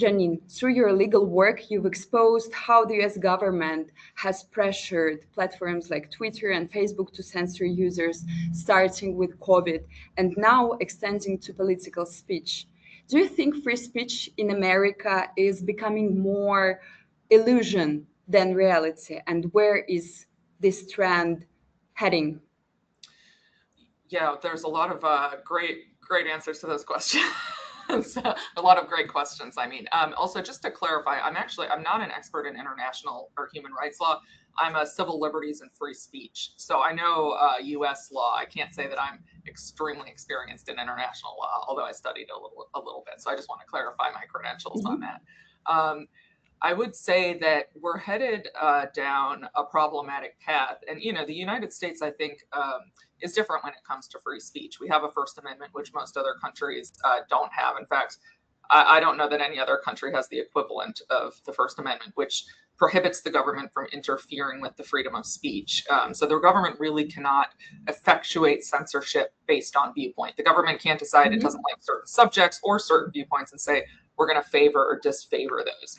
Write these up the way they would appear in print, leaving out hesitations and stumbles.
Janine, through your legal work, you've exposed how the US government has pressured platforms like Twitter and Facebook to censor users, starting with COVID and now extending to political speech. Do you think free speech in America is becoming more illusion than reality? And where is this trend heading? Yeah, there's a lot of great answers to those questions. A lot of great questions. I mean, also just to clarify, I'm not an expert in international or human rights law. I'm a civil liberties and free speech. So I know U.S. law. I can't say that I'm extremely experienced in international law, although I studied a little bit. So I just want to clarify my credentials on that. I would say that we're headed down a problematic path. And, you know, the United States, I think, is different when it comes to free speech. We have a First Amendment, which most other countries don't have. In fact, I don't know that any other country has the equivalent of the First Amendment, which prohibits the government from interfering with the freedom of speech. So the government really cannot effectuate censorship based on viewpoint. The government can't decide it doesn't like certain subjects or certain viewpoints and say, we're going to favor or disfavor those.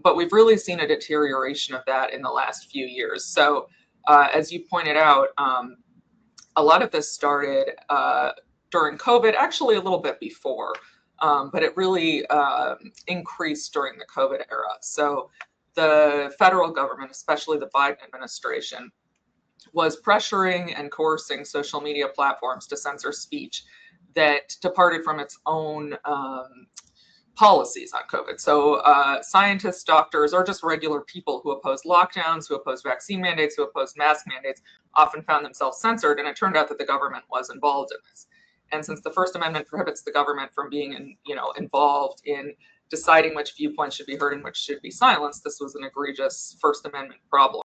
But we've really seen a deterioration of that in the last few years. So as you pointed out, a lot of this started during COVID, actually a little bit before, but it really increased during the COVID era. So the federal government, especially the Biden administration, was pressuring and coercing social media platforms to censor speech that departed from its own policies on COVID. So scientists, doctors, or just regular people who opposed lockdowns, who opposed vaccine mandates, who opposed mask mandates, often found themselves censored. And it turned out that the government was involved in this. And since the First Amendment prohibits the government from being, involved in deciding which viewpoints should be heard and which should be silenced, this was an egregious First Amendment problem.